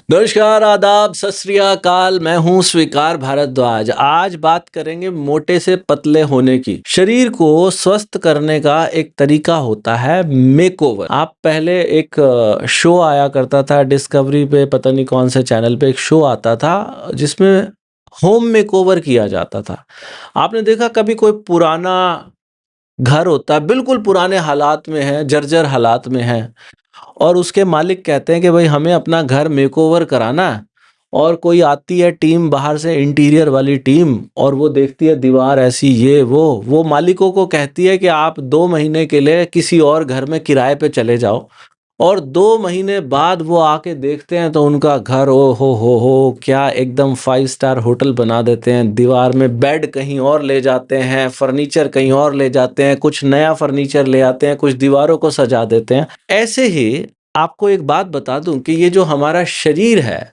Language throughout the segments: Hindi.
नमस्कार, आदाब, सत श्री अकाल। मैं हूं स्वीकार भारद्वाज। आज बात करेंगे मोटे से पतले होने की। शरीर को स्वस्थ करने का एक तरीका होता है मेकओवर। आप पहले एक शो आया करता था डिस्कवरी पे, पता नहीं कौन से चैनल पे एक शो आता था जिसमें होम मेकओवर किया जाता था। आपने देखा कभी कोई पुराना घर होता है, बिल्कुल पुराने हालात में है, जर्जर हालात में है, और उसके मालिक कहते हैं कि भाई हमें अपना घर मेकओवर कराना है। और कोई आती है टीम बाहर से, इंटीरियर वाली टीम, और वो देखती है दीवार ऐसी, ये वो मालिकों को कहती है कि आप 2 महीने के लिए किसी और घर में किराए पे चले जाओ। और 2 महीने बाद वो आके देखते हैं तो उनका घर, ओ हो, क्या एकदम 5 स्टार होटल बना देते हैं। दीवार में बेड कहीं और ले जाते हैं, फर्नीचर कहीं और ले जाते हैं, कुछ नया फर्नीचर ले आते हैं, कुछ दीवारों को सजा देते हैं। ऐसे ही आपको एक बात बता दूं कि ये जो हमारा शरीर है,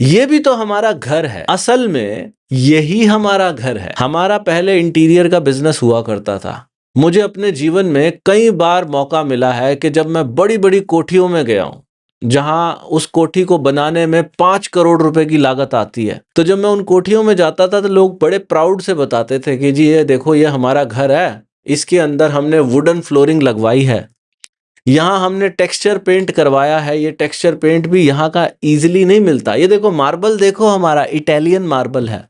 ये भी तो हमारा घर है। असल में यही हमारा घर है। हमारा पहले इंटीरियर का बिजनेस हुआ करता था। मुझे अपने जीवन में कई बार मौका मिला है कि जब मैं बड़ी-बड़ी कोठियों में गया हूँ, जहाँ उस कोठी को बनाने में 5 करोड़ रुपए की लागत आती है। तो जब मैं उन कोठियों में जाता था तो लोग बड़े प्राउड से बताते थे कि जी ये देखो, ये हमारा घर है, इसके अंदर हमने वुडन फ्लोरिंग लगवाई है, यहाँ हमने टेक्सचर पेंट करवाया है। ये टेक्सचर पेंट भी यहाँ का इजीली नहीं मिलता। ये देखो मार्बल, देखो हमारा इटालियन मार्बल है।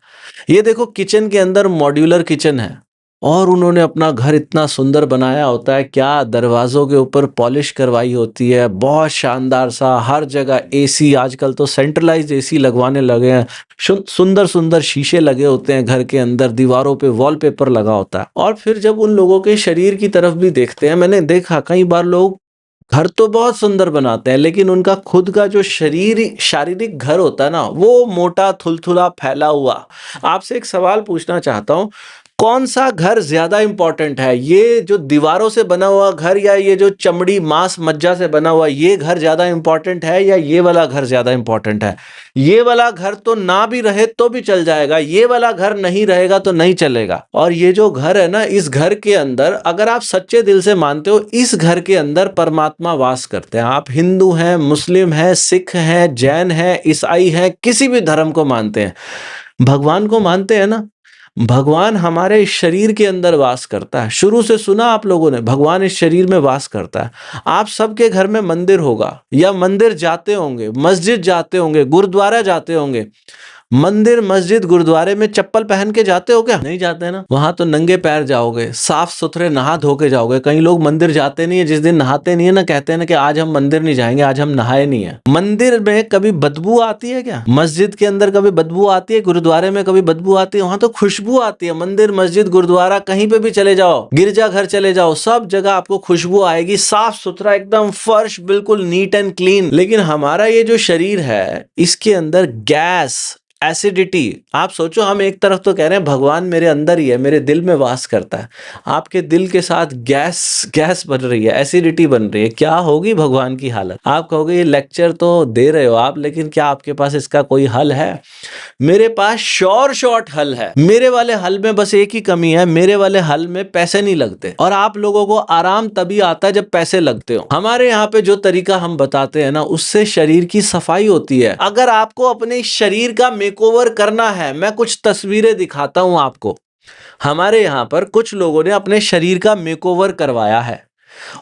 ये देखो किचन के अंदर मॉड्यूलर किचन है। और उन्होंने अपना घर इतना सुंदर बनाया होता है, क्या दरवाजों के ऊपर पॉलिश करवाई होती है, बहुत शानदार सा। हर जगह एसी, आजकल तो सेंट्रलाइज्ड एसी लगवाने लगे हैं। सुंदर सुंदर शीशे लगे होते हैं घर के अंदर, दीवारों पे वॉलपेपर लगा होता है। और फिर जब उन लोगों के शरीर की तरफ भी देखते हैं, मैंने देखा कई बार लोग घर तो बहुत सुंदर बनाते हैं, लेकिन उनका खुद का जो शारीरिक घर होता है ना, वो मोटा, थुलथुला, फैला हुआ। आपसे एक सवाल पूछना चाहता हूँ, कौन सा घर ज्यादा इंपॉर्टेंट है? ये जो दीवारों से बना हुआ घर, या ये जो चमड़ी, मांस, मज्जा से बना हुआ ये घर ज्यादा इंपॉर्टेंट है, या ये वाला घर ज्यादा इंपॉर्टेंट है? ये वाला घर तो ना भी रहे तो भी चल जाएगा, ये वाला घर नहीं रहेगा तो नहीं चलेगा। और ये जो घर है ना, इस घर के अंदर अगर आप सच्चे दिल से मानते हो, इस घर के अंदर परमात्मा वास करते हैं। आप हिंदू हैं, मुस्लिम हैं, सिख हैं, जैन हैं, ईसाई हैं, किसी भी धर्म को मानते हैं, भगवान को मानते हैं ना, भगवान हमारे इस शरीर के अंदर वास करता है। शुरू से सुना आप लोगों ने, भगवान इस शरीर में वास करता है। आप सबके घर में मंदिर होगा, या मंदिर जाते होंगे, मस्जिद जाते होंगे, गुरुद्वारा जाते होंगे। मंदिर, मस्जिद, गुरुद्वारे में चप्पल पहन के जाते हो क्या? नहीं जाते ना। वहां तो नंगे पैर जाओगे, साफ सुथरे नहा धो के जाओगे। कई लोग मंदिर जाते नहीं है, जिस दिन नहाते नहीं है ना, कहते हैं ना कि आज हम मंदिर नहीं जाएंगे, आज हम नहाए नहीं है। मंदिर में कभी बदबू आती है क्या? मस्जिद के अंदर कभी बदबू आती है? गुरुद्वारे में कभी बदबू आती है? वहां तो खुशबू आती है। मंदिर, मस्जिद, गुरुद्वारा, कहीं पे भी चले जाओ, गिरजा घर चले जाओ, सब जगह आपको खुशबू आएगी, साफ सुथरा एकदम, फर्श बिल्कुल नीट एंड क्लीन। लेकिन हमारा ये जो शरीर है, इसके अंदर गैस, एसिडिटी। आप सोचो, हम एक तरफ तो कह रहे हैं भगवान मेरे अंदर ही है, मेरे दिल में वास करता है, आपके दिल के साथ गैस गैस बन रही है, एसिडिटी बन रही है। क्या होगी भगवान की हालत? आप कहोगे ये लेक्चर तो दे रहे हो आप, लेकिन क्या आपके पास इसका कोई हल है? मेरे पास शॉर्ट हल है। मेरे वाले हल में बस एक ही कमी है, मेरे वाले हल में पैसे नहीं लगते। और आप लोगों को आराम तभी आता है जब पैसे लगते हो। हमारे यहाँ पे जो तरीका हम बताते हैं ना, उससे शरीर की सफाई होती है। अगर आपको अपने शरीर का मेकओवर करना है, मैं कुछ तस्वीरें दिखाता हूं आपको। हमारे यहाँ पर कुछ लोगों ने अपने शरीर का मेकओवर करवाया है,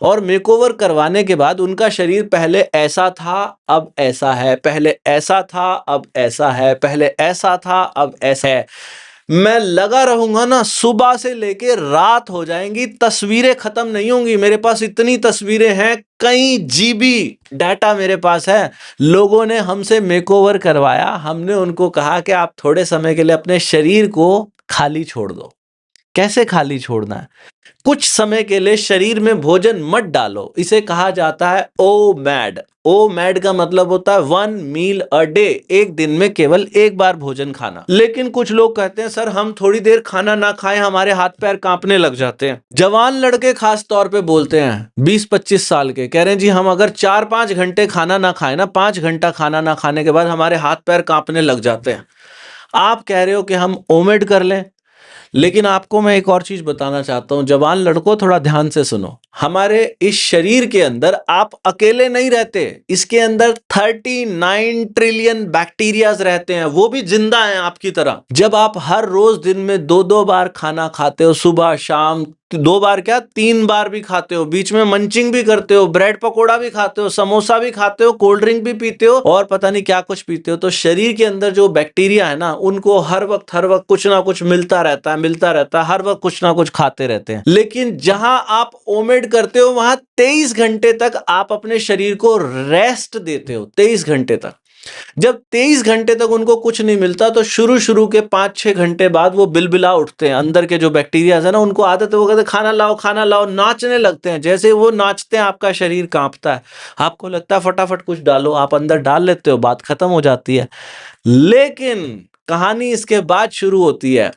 और मेकओवर करवाने के बाद उनका शरीर पहले ऐसा था, अब ऐसा है, पहले ऐसा था, अब ऐसा है, पहले ऐसा था, अब ऐसा है। मैं लगा रहूंगा ना, सुबह से लेके रात हो जाएंगी, तस्वीरें खत्म नहीं होंगी। मेरे पास इतनी तस्वीरें हैं, कई जीबी डाटा मेरे पास है। लोगों ने हमसे मेकओवर करवाया, हमने उनको कहा कि आप थोड़े समय के लिए अपने शरीर को खाली छोड़ दो। कैसे खाली छोड़ना है? कुछ समय के लिए शरीर में भोजन मत डालो। इसे कहा जाता है ओ मैड। ओ मैड का मतलब होता है 1 मील अ डे, एक दिन में केवल एक बार भोजन खाना। लेकिन कुछ लोग कहते हैं सर हम थोड़ी देर खाना ना खाएं, हमारे हाथ पैर कांपने लग जाते हैं। जवान लड़के खास तौर पे बोलते हैं, 20-25 साल के, कह रहे हैं जी हम अगर 4-5 घंटे खाना ना खाएं ना, 5 घंटा खाना ना खाने के बाद हमारे हाथ पैर कांपने लग जाते हैं। आप कह रहे हो कि हम ओमेड कर लें, लेकिन आपको मैं एक और चीज बताना चाहता हूं, जवान लड़कों थोड़ा ध्यान से सुनो। हमारे इस शरीर के अंदर आप अकेले नहीं रहते, इसके अंदर 39 ट्रिलियन बैक्टीरियाज रहते हैं, वो भी जिंदा हैं आपकी तरह। जब आप हर रोज दिन में 2-2 बार खाना खाते हो, सुबह शाम, 2 बार क्या 3 बार भी खाते हो, बीच में मंचिंग भी करते हो, ब्रेड पकोड़ा भी खाते हो, समोसा भी खाते हो, कोल्ड ड्रिंक भी पीते हो और पता नहीं क्या कुछ पीते हो, तो शरीर के अंदर जो बैक्टीरिया है ना, उनको हर वक्त कुछ ना कुछ मिलता रहता है, हर वक्त कुछ ना कुछ खाते रहते हैं। लेकिन जहां आप ओमेड करते हो वहां 23 घंटे तक आप अपने शरीर को रेस्ट देते हो, 23 घंटे तक। जब 23 घंटे तक उनको कुछ नहीं मिलता तो शुरू शुरू के 5-6 घंटे बाद वो बिलबिला उठते हैं। अंदर के जो बैक्टीरिया है ना, उनको आदत है, वो कहते खाना लाओ, नाचने लगते हैं। जैसे वो नाचते हैं आपका शरीर कांपता है, आपको लगता है फटाफट कुछ डालो, आप अंदर डाल लेते हो, बात खत्म हो जाती है। लेकिन कहानी इसके बाद शुरू होती है।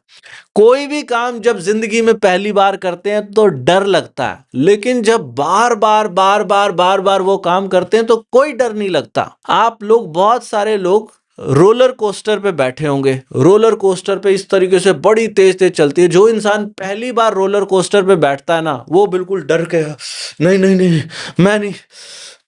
कोई भी काम जब जिंदगी में पहली बार करते हैं तो डर लगता है, लेकिन जब बार बार वो काम करते हैं तो कोई डर नहीं लगता। आप लोग, बहुत सारे लोग रोलर कोस्टर पे बैठे होंगे, रोलर कोस्टर पे इस तरीके से बड़ी तेज तेज चलती है। जो इंसान पहली बार रोलर कोस्टर पे बैठता है ना, वो बिल्कुल डर के, नहीं नहीं नहीं, मैं नहीं,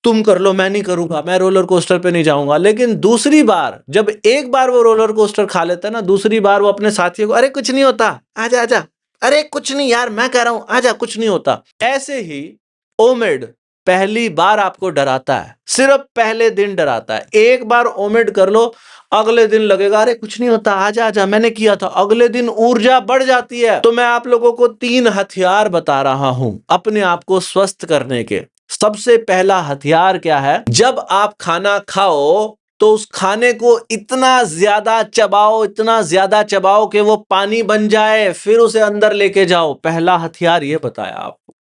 तुम कर लो, मैं नहीं करूंगा, मैं रोलर कोस्टर पे नहीं जाऊंगा। लेकिन दूसरी बार, जब एक बार वो रोलर कोस्टर खा लेता है ना, दूसरी बार वो अपने साथियों को, अरे कुछ नहीं होता, आजा आजा, अरे कुछ नहीं यार, मैं कह रहा हूं आजा, कुछ नहीं होता। ऐसे ही ओमेड पहली बार आपको डराता है, सिर्फ पहले दिन डराता है। एक बार ओमेड कर लो, अगले दिन लगेगा अरे कुछ नहीं होता, आजा आजा, मैंने किया था, अगले दिन ऊर्जा बढ़ जाती है। तो मैं आप लोगों को 3 हथियार बता रहा हूं अपने आप को स्वस्थ करने के। सबसे पहला हथियार क्या है? जब आप खाना खाओ तो उस खाने को इतना ज्यादा चबाओ कि वो पानी बन जाए, फिर उसे अंदर लेके जाओ। पहला हथियार ये बताया आपको।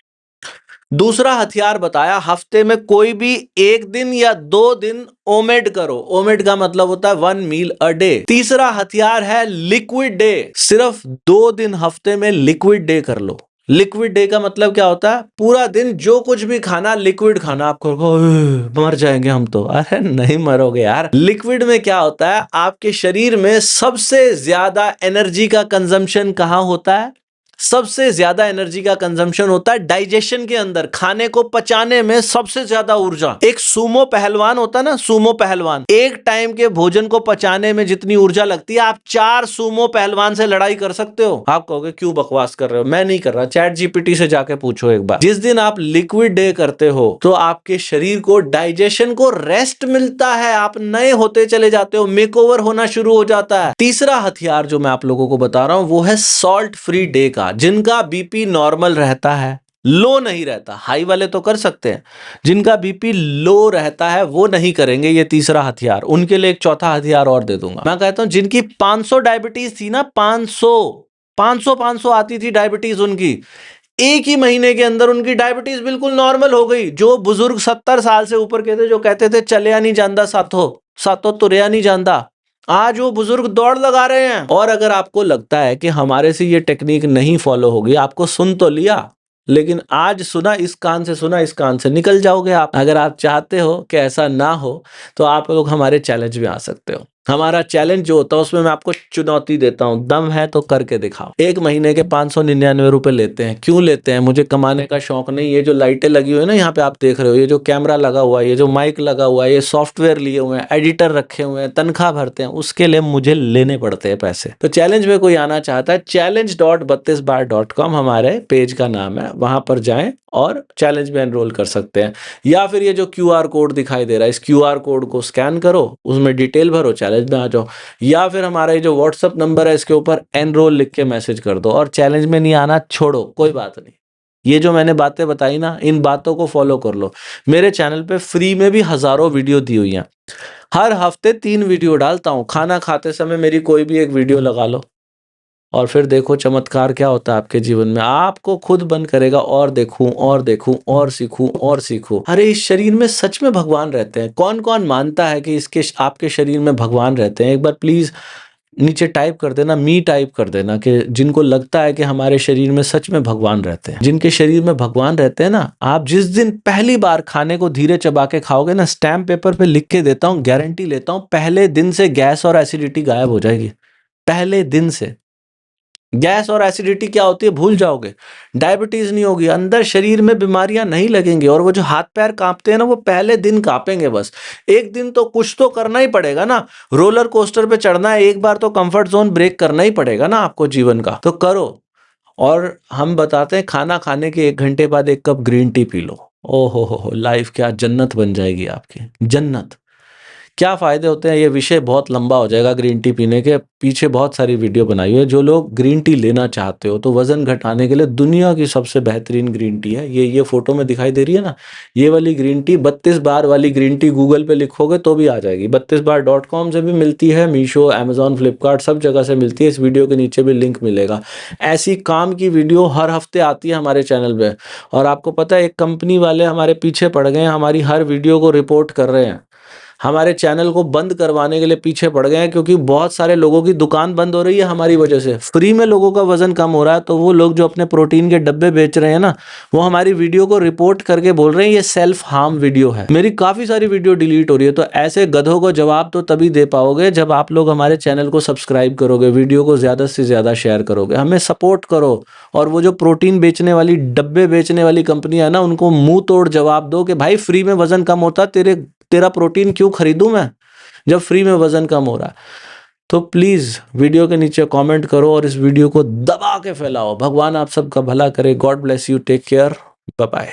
दूसरा हथियार बताया, हफ्ते में कोई भी 1 दिन या 2 दिन ओमेड करो। ओमेड का मतलब होता है 1 मील अ डे। तीसरा हथियार है लिक्विड डे। सिर्फ 2 दिन हफ्ते में लिक्विड डे कर लो। लिक्विड डे का मतलब क्या होता है? पूरा दिन जो कुछ भी खाना, लिक्विड खाना। आपको मर जाएंगे हम तो, अरे नहीं मरोगे यार। लिक्विड में क्या होता है, आपके शरीर में सबसे ज्यादा एनर्जी का कंजम्पशन कहां होता है? सबसे ज्यादा एनर्जी का कंजम्पशन होता है डाइजेशन के अंदर, खाने को पचाने में सबसे ज्यादा ऊर्जा। एक सूमो पहलवान होता है ना, सूमो पहलवान, एक टाइम के भोजन को पचाने में जितनी ऊर्जा लगती है, आप 4 सूमो पहलवान से लड़ाई कर सकते हो। आप कहोगे क्यों बकवास कर रहे हो? मैं नहीं कर रहा, चैट जीपीटी से जाके पूछो एक बार। जिस दिन आप लिक्विड डे करते हो तो आपके शरीर को, डाइजेशन को रेस्ट मिलता है, आप नए होते चले जाते हो, मेकओवर होना शुरू हो जाता है। तीसरा हथियार जो मैं आप लोगों को बता रहा हूं वो है सॉल्ट फ्री डे का। जिनका बीपी नॉर्मल रहता है, लो नहीं रहता, हाई वाले तो कर सकते हैं, जिनका बीपी लो रहता है वो नहीं करेंगे ये तीसरा हथियार। उनके लिए एक चौथा हथियार और दे दूंगा। मैं कहता हूं जिनकी 500 डायबिटीज थी ना, 500 आती थी डायबिटीज उनकी, एक ही महीने के अंदर उनकी डायबिटीज बिल्कुल नॉर्मल हो गई। जो बुजुर्ग 70 साल से ऊपर के थे, जो कहते थे चलिया नहीं जानदा साथो तुरया नहीं जानदा, आज वो बुजुर्ग दौड़ लगा रहे हैं। और अगर आपको लगता है कि हमारे से ये टेक्निक नहीं फॉलो होगी, आपको सुन तो लिया, लेकिन आज सुना, इस कान से सुना, इस कान से निकल जाओगे आप। अगर आप चाहते हो कि ऐसा ना हो तो आप लोग हमारे चैलेंज में आ सकते हो। हमारा चैलेंज जो होता है उसमें मैं आपको चुनौती देता हूं, दम है तो करके दिखाओ। 1 महीने के 599 रुपए लेते हैं। क्यों लेते हैं? मुझे कमाने का शौक नहीं। ये जो लाइटें लगी हुई है ना, यहाँ पे आप देख रहे हो, ये जो कैमरा लगा हुआ है, ये जो माइक लगा हुआ है, ये सॉफ्टवेयर लिए हुए हैं, एडिटर रखे हुए हैं, तनख्वाह भरते हैं, उसके लिए मुझे लेने पड़ते हैं पैसे। तो चैलेंज में कोई आना चाहता है, challenge.32bar.com हमारे पेज का नाम है, वहां पर जाएं और चैलेंज में एनरोल कर सकते हैं। या फिर ये जो QR कोड दिखाई दे रहा है, इस QR कोड को स्कैन करो, उसमें डिटेल भरो, चैलेंज में आ जाओ। या फिर हमारा ये जो व्हाट्सअप नंबर है, इसके ऊपर एनरोल लिख के मैसेज कर दो। और चैलेंज में नहीं आना, छोड़ो, कोई बात नहीं। ये जो मैंने बातें बताई ना, इन बातों को फॉलो कर लो। मेरे चैनल पे फ्री में भी हजारों वीडियो दी हुई हैं। हर हफ्ते 3 वीडियो डालता हूँ। खाना खाते समय मेरी कोई भी एक वीडियो लगा लो और फिर देखो चमत्कार क्या होता है आपके जीवन में। आपको खुद मन करेगा और देखूं और सीखूं। अरे इस शरीर में सच में भगवान रहते हैं। कौन कौन मानता है कि इसके आपके शरीर में भगवान रहते हैं? एक बार प्लीज नीचे टाइप कर देना, मी टाइप कर देना, कि जिनको लगता है कि हमारे शरीर में सच में भगवान रहते हैं। जिनके शरीर में भगवान रहते हैं ना, आप जिस दिन पहली बार खाने को धीरे चबा के खाओगे ना, स्टैम्प पेपर पे लिख के देता हूँ, गारंटी लेता हूँ, पहले दिन से गैस और एसिडिटी गायब हो जाएगी। पहले दिन से। गैस और एसिडिटी क्या होती है भूल जाओगे, डायबिटीज नहीं होगी, अंदर शरीर में बीमारियां नहीं लगेंगी, और वो जो हाथ पैर कांपते हैं ना वो पहले दिन कांपेंगे बस। एक दिन तो कुछ तो करना ही पड़ेगा ना, रोलर कोस्टर पे चढ़ना है एक बार तो कंफर्ट जोन ब्रेक करना ही पड़ेगा ना आपको जीवन का, तो करो। और हम बताते हैं खाना खाने के 1 घंटे बाद 1 cup green tea P low, ओ हो लाइफ क्या जन्नत बन जाएगी आपकी, जन्नत। क्या फ़ायदे होते हैं, ये विषय बहुत लंबा हो जाएगा, ग्रीन टी पीने के पीछे बहुत सारी वीडियो बनाई है। जो लोग ग्रीन टी लेना चाहते हो तो वज़न घटाने के लिए दुनिया की सबसे बेहतरीन ग्रीन टी है ये फ़ोटो में दिखाई दे रही है ना, ये वाली ग्रीन टी 32 बार वाली ग्रीन टी गूगल पे लिखोगे तो भी आ जाएगी, 32bar.com से भी मिलती है, मीशो, अमेज़न, फ्लिपकार्ट सब जगह से मिलती है, इस वीडियो के नीचे भी लिंक मिलेगा। ऐसी काम की वीडियो हर हफ्ते आती है हमारे चैनल पे, और आपको पता है एक कंपनी वाले हमारे पीछे पड़ गए हैं, हमारी हर वीडियो को रिपोर्ट कर रहे हैं, हमारे चैनल को बंद करवाने के लिए पीछे पड़ गए हैं, क्योंकि बहुत सारे लोगों की दुकान बंद हो रही है हमारी वजह से, फ्री में लोगों का वजन कम हो रहा है, तो वो लोग जो अपने प्रोटीन के डब्बे बेच रहे हैं ना, वो हमारी वीडियो को रिपोर्ट करके बोल रहे हैं ये सेल्फ हार्म वीडियो है। मेरी काफी सारी वीडियो डिलीट हो रही है, तो ऐसे गधों को जवाब तो तभी दे पाओगे जब आप लोग हमारे चैनल को सब्सक्राइब करोगे, वीडियो को ज्यादा से ज्यादा शेयर करोगे, हमें सपोर्ट करो। और वो जो प्रोटीन बेचने वाली, डब्बे बेचने वाली कंपनियां है ना, उनको मुंह तोड़ जवाब दो कि भाई फ्री में वजन कम होता, तेरा प्रोटीन क्यों खरीदूं मैं जब फ्री में वजन कम हो रहा है। तो प्लीज वीडियो के नीचे कमेंट करो और इस वीडियो को दबा के फैलाओ। भगवान आप सबका भला करे। God bless you, take care, bye bye.